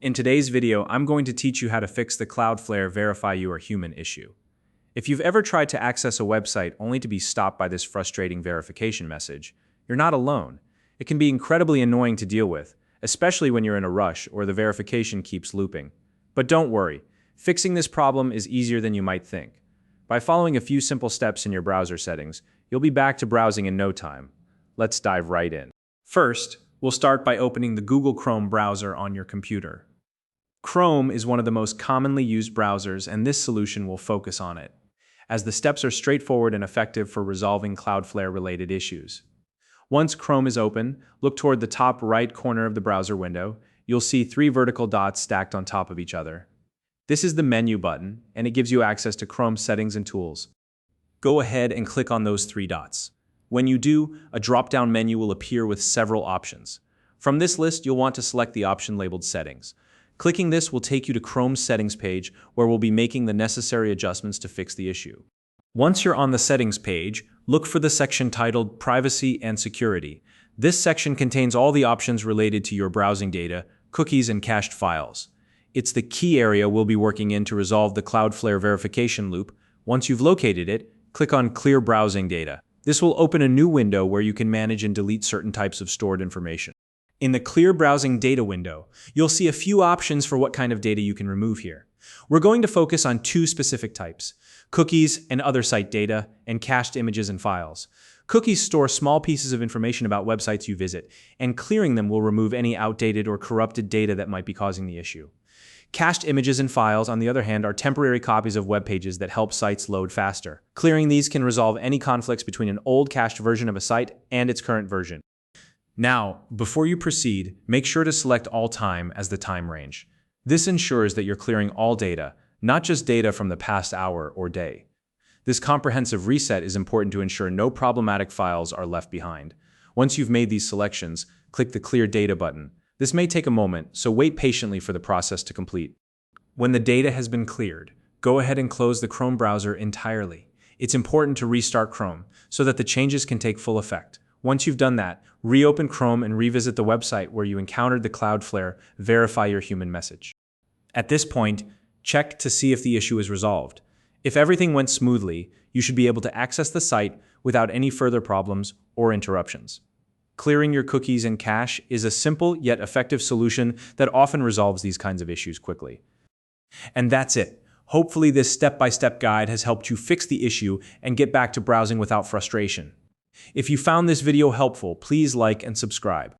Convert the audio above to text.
In today's video, I'm going to teach you how to fix the Cloudflare Verify You Are Human issue. If you've ever tried to access a website only to be stopped by this frustrating verification message, you're not alone. It can be incredibly annoying to deal with, especially when you're in a rush or the verification keeps looping. But don't worry, fixing this problem is easier than you might think. By following a few simple steps in your browser settings, you'll be back to browsing in no time. Let's dive right in. First, we'll start by opening the Google Chrome browser on your computer. Chrome is one of the most commonly used browsers, and this solution will focus on it, as the steps are straightforward and effective for resolving Cloudflare-related issues. Once Chrome is open, look toward the top right corner of the browser window. You'll see 3 vertical dots stacked on top of each other. This is the menu button, and it gives you access to Chrome's settings and tools. Go ahead and click on those 3 dots. When you do, a drop-down menu will appear with several options. From this list, you'll want to select the option labeled Settings. Clicking this will take you to Chrome's settings page, where we'll be making the necessary adjustments to fix the issue. Once you're on the settings page, look for the section titled Privacy and Security. This section contains all the options related to your browsing data, cookies, and cached files. It's the key area we'll be working in to resolve the Cloudflare verification loop. Once you've located it, click on Clear Browsing Data. This will open a new window where you can manage and delete certain types of stored information. In the Clear Browsing Data window, you'll see a few options for what kind of data you can remove here. We're going to focus on 2 specific types: cookies and other site data, and cached images and files. Cookies store small pieces of information about websites you visit, and clearing them will remove any outdated or corrupted data that might be causing the issue. Cached images and files, on the other hand, are temporary copies of web pages that help sites load faster. Clearing these can resolve any conflicts between an old cached version of a site and its current version. Now, before you proceed, make sure to select All Time as the time range. This ensures that you're clearing all data, not just data from the past hour or day. This comprehensive reset is important to ensure no problematic files are left behind. Once you've made these selections, click the Clear Data button. This may take a moment, so wait patiently for the process to complete. When the data has been cleared, go ahead and close the Chrome browser entirely. It's important to restart Chrome so that the changes can take full effect. Once you've done that, reopen Chrome and revisit the website where you encountered the Cloudflare Verify Your Human message. At this point, check to see if the issue is resolved. If everything went smoothly, you should be able to access the site without any further problems or interruptions. Clearing your cookies and cache is a simple yet effective solution that often resolves these kinds of issues quickly. And that's it. Hopefully this step-by-step guide has helped you fix the issue and get back to browsing without frustration. If you found this video helpful, please like and subscribe.